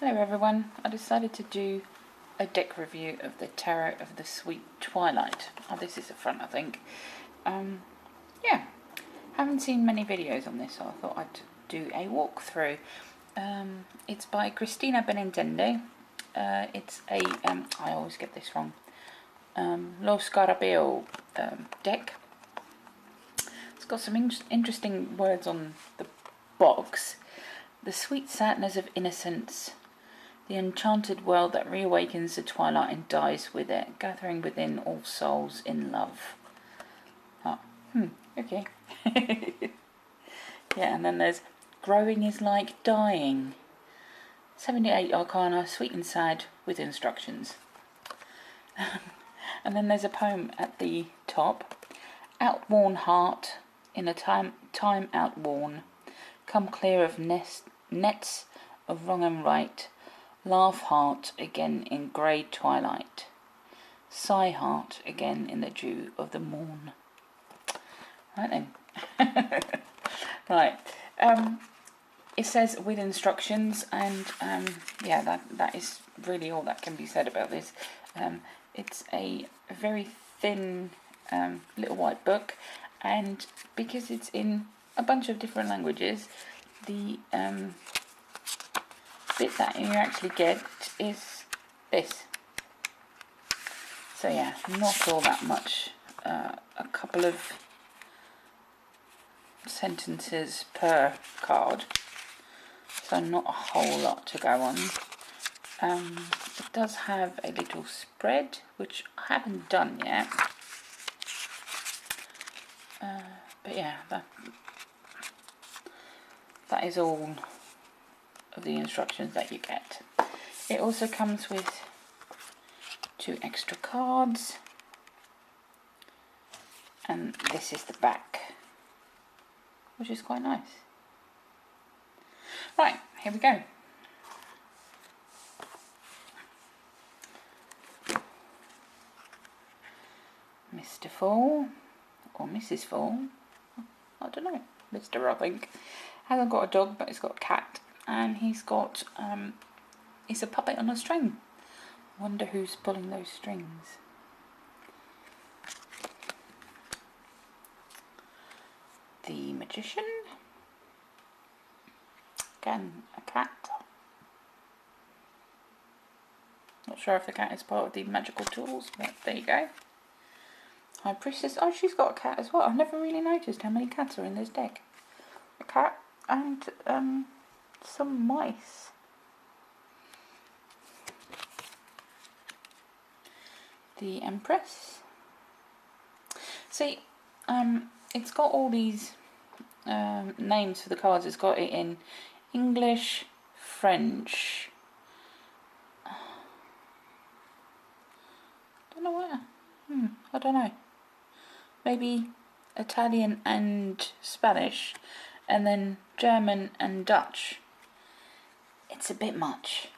Hello everyone, I decided to do a deck review of the Tarot of the Sweet Twilight. Oh, this is the front, I think. Yeah, haven't seen many videos on this, so I thought I'd do a walkthrough. It's by Cristina Benintende. It's a, I always get this wrong, Lo Scarabeo deck. It's got some interesting words on the box. The sweet sadness of innocence, the enchanted world that reawakens the twilight and dies with it, gathering within all souls in love. Oh, okay. Yeah, and then there's growing is like dying. 78 arcana, sweet and sad, with instructions. And then there's a poem at the top. Outworn heart, in a time outworn, come clear of nets of wrong and right. Laugh heart again in grey twilight. Sigh heart again in the dew of the morn. Right then. Right. It says with instructions, and yeah, that is really all that can be said about this. It's a very thin little white book, and because it's in a bunch of different languages, the bit that you actually get is this. So yeah, not all that much. A couple of sentences per card, so not a whole lot to go on. It does have a little spread, which I haven't done yet. But yeah, that is all of the instructions that you get. It also comes with 2 extra cards, and this is the back, which is quite nice. Right, here we go. Mr. Fall, or Mrs. Fall, I don't know, Mr. I think, hasn't got a dog, but he's got a cat, and he's got, he's a puppet on a string. I wonder who's pulling those strings. The Magician, again a cat. Not sure if the cat is part of the magical tools, but there you go. High Priestess, oh, she's got a cat as well. I've never really noticed how many cats are in this deck. A cat and some mice. The Empress. See, it's got all these names for the cards. It's got it in English, French. Don't know where. I don't know. Maybe Italian and Spanish, and then German and Dutch. It's a bit much.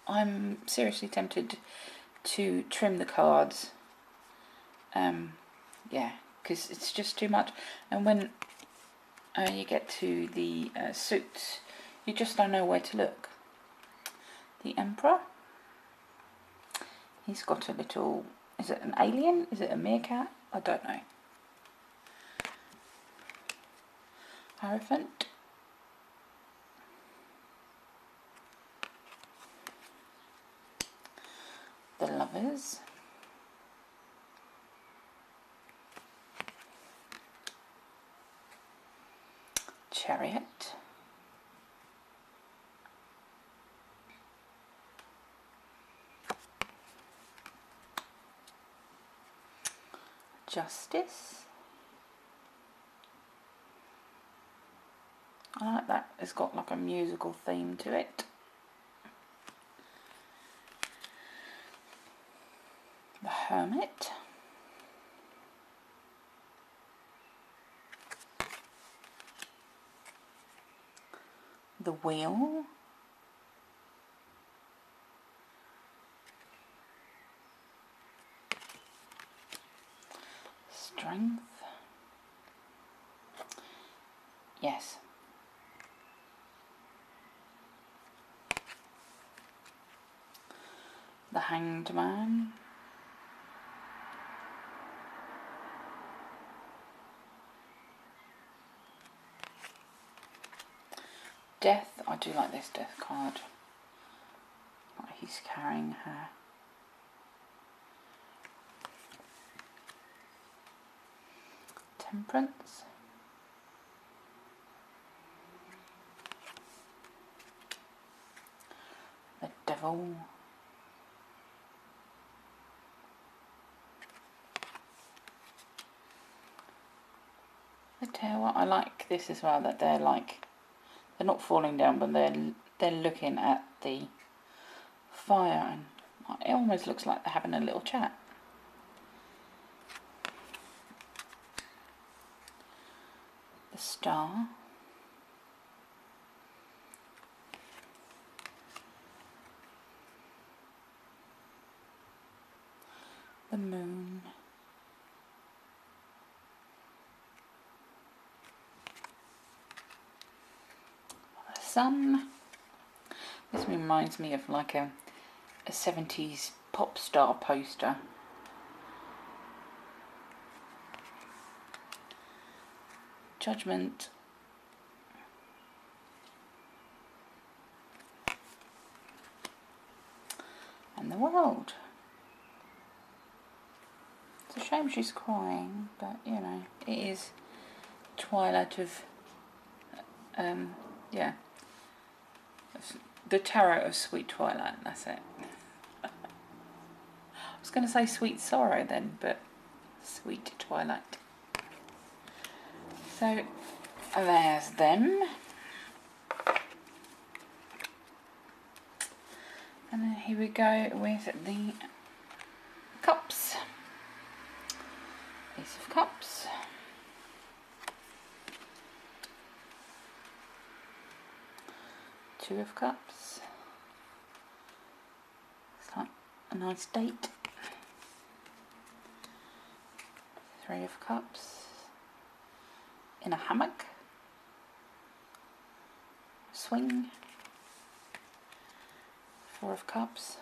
I'm seriously tempted to trim the cards. Yeah, because it's just too much. And when you get to the suits, you just don't know where to look. The Emperor. He's got a little, is it an alien? Is it a meerkat? I don't know. Hierophant. The Lovers. Chariot. Justice. I like that. It's got like a musical theme to it. The Hermit. The Wheel. Strength. Yes. The Hanged Man. Death. I do like this Death card. He's carrying her. Temperance. The Devil. I tell you what, I like this as well, that they're like, they're not falling down, but they're looking at the fire, and it almost looks like they're having a little chat. The Star. The Moon. The Sun. This reminds me of like a 70s pop star poster. Judgment. And the World. It's a shame she's crying, but you know, it is Twilight of, yeah, the Tarot of Sweet Twilight, that's it. I was going to say Sweet Sorrow then, but Sweet Twilight. So, there's them. And then here we go with the cups. Ace of Cups. Two of Cups. It's like a nice date. Three of Cups. In a hammock. Swing. Four of Cups.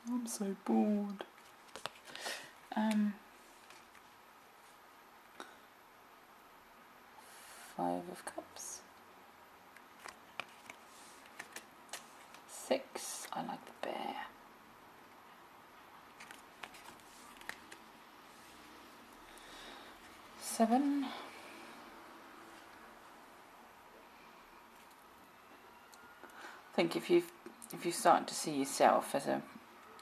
I'm so bored. Five of Cups. Six. I like the bear. Seven. I think if you start to see yourself as a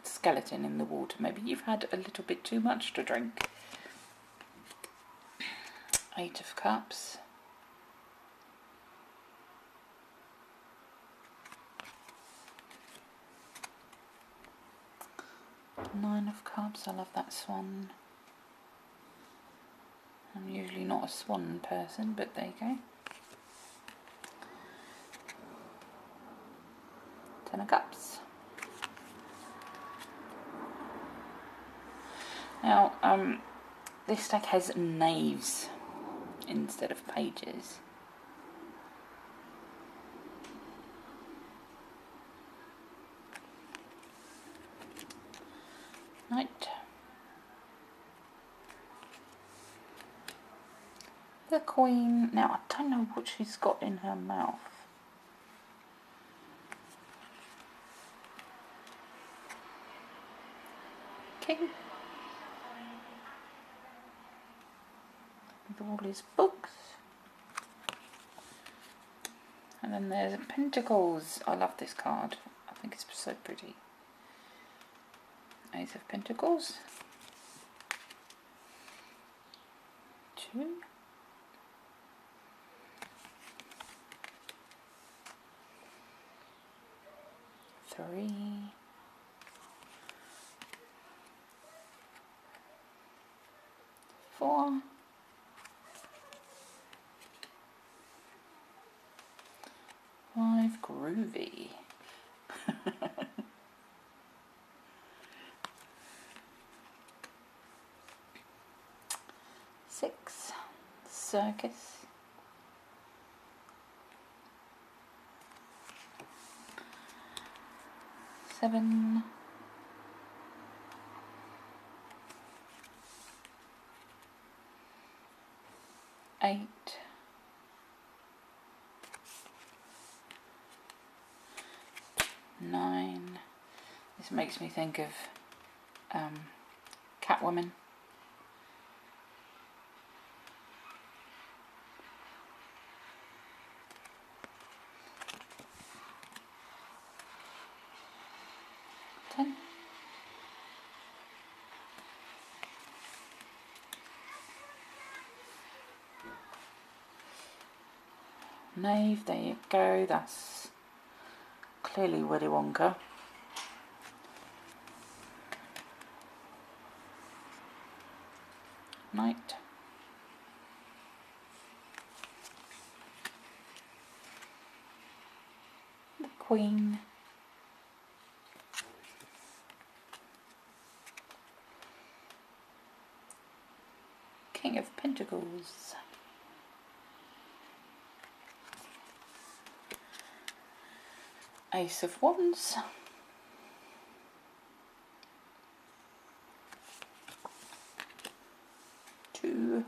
skeleton in the water, maybe you've had a little bit too much to drink. Eight of Cups. Nine of Cups. I love that swan. I'm usually not a swan person, but there you go. Ten of Cups. Now, this deck has knaves instead of pages. Knight. The Queen. Now, I don't know what she's got in her mouth. King. With all his books. And then there's Pentacles. I love this card. I think it's so pretty. Ace of Pentacles. Two. Three. Four. Five. Groovy. Six. Circus. 7, 8, 9. This makes me think of Catwoman. 10. 9, there you go, that's clearly Willy Wonka. Knight. The Queen. King of Pentacles. Ace of Wands. Two.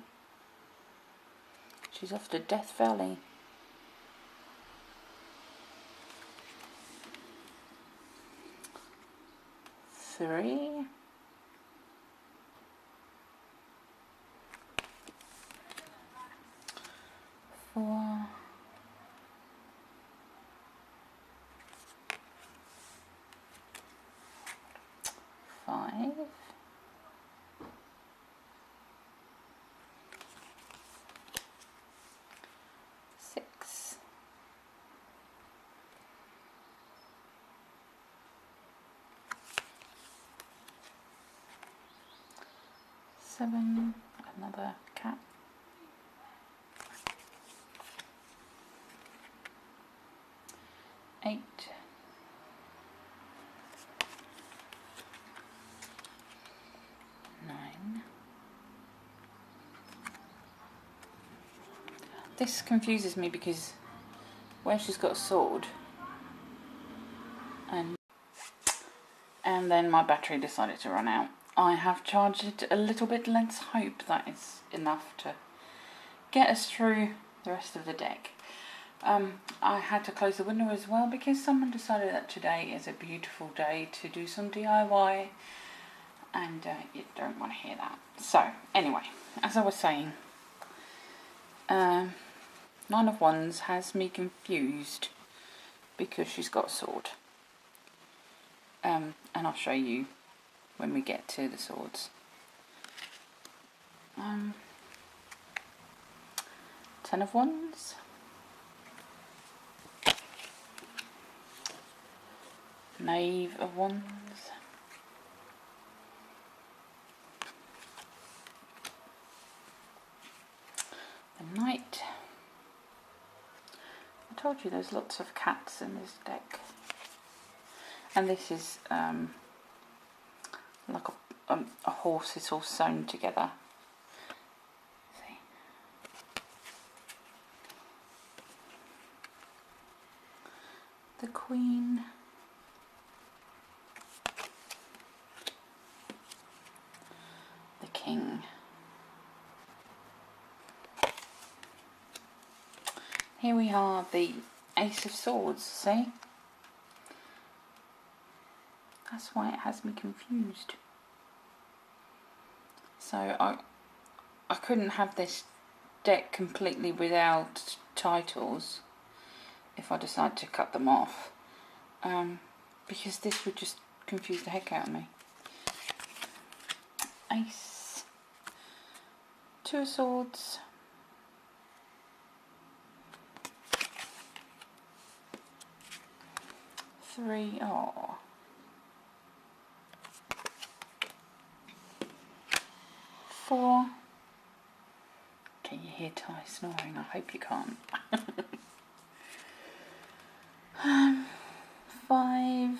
She's off to Death Valley. 3. 4. 5. 6. 7. Another cat. 8. 9. This confuses me because where she's got a sword and then my battery decided to run out. I have charged it a little bit. Let's hope that is enough to get us through the rest of the deck. I had to close the window as well because someone decided that today is a beautiful day to do some DIY, and you don't want to hear that. So anyway, as I was saying, 9 of Wands has me confused because she's got a sword, and I'll show you when we get to the swords. 10 of Wands. 9 of Wands. The Knight. I told you there's lots of cats in this deck. And this is like a horse, it's all sewn together. See? The Queen. The King. Here we are, the Ace of Swords, see? That's why it has me confused. So I couldn't have this deck completely without titles if I decide to cut them off, because this would just confuse the heck out of me. Ace, 2 of Swords, 3, oh. 4. Can you hear Ty snoring? I hope you can't. 5.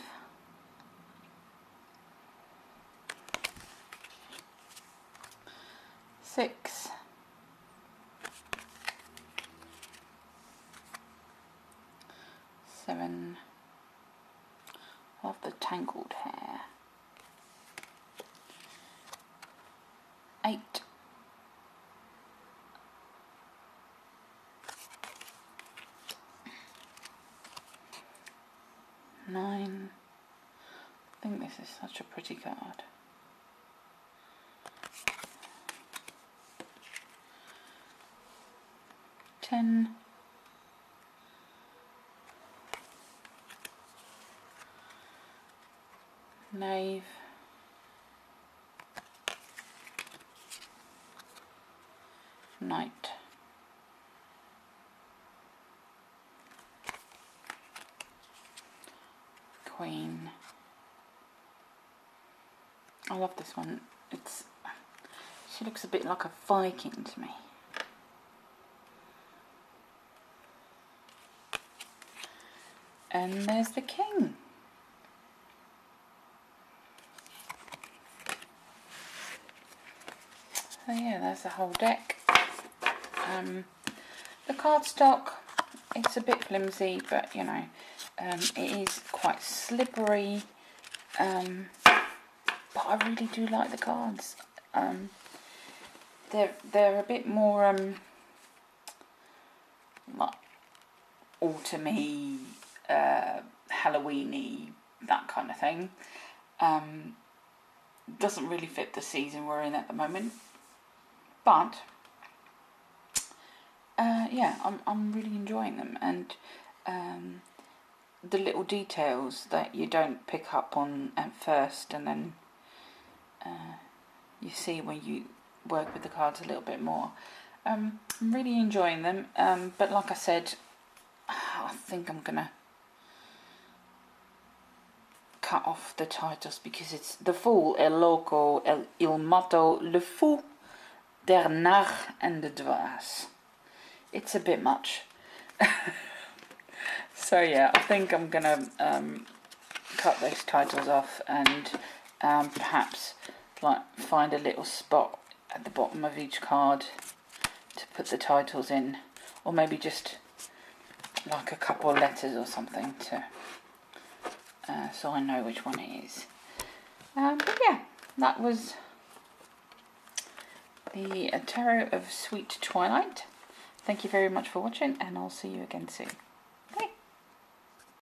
6. 7. Half the tangled hair. 8. 9. I think this is such a pretty card. 10. 9. Knight. Queen. I love this one. She looks a bit like a Viking to me. And there's the king. So yeah, there's the whole deck. The cardstock, it's a bit flimsy, but you know, it is quite slippery. But I really do like the cards. They're a bit more like autumny, Halloweeny, that kind of thing. Doesn't really fit the season we're in at the moment, but yeah, I'm really enjoying them, and the little details that you don't pick up on at first, and then you see when you work with the cards a little bit more. I'm really enjoying them, but like I said, I think I'm gonna cut off the titles because it's the Fool, El Loco, Il Matto, Le Fou, Der Narr and the Dwaas. It's a bit much. So yeah, I think I'm gonna cut those titles off, and perhaps like find a little spot at the bottom of each card to put the titles in, or maybe just like a couple of letters or something to so I know which one it is. But yeah, that was the Tarot of Sweet Twilight. Thank you very much for watching, and I'll see you again soon.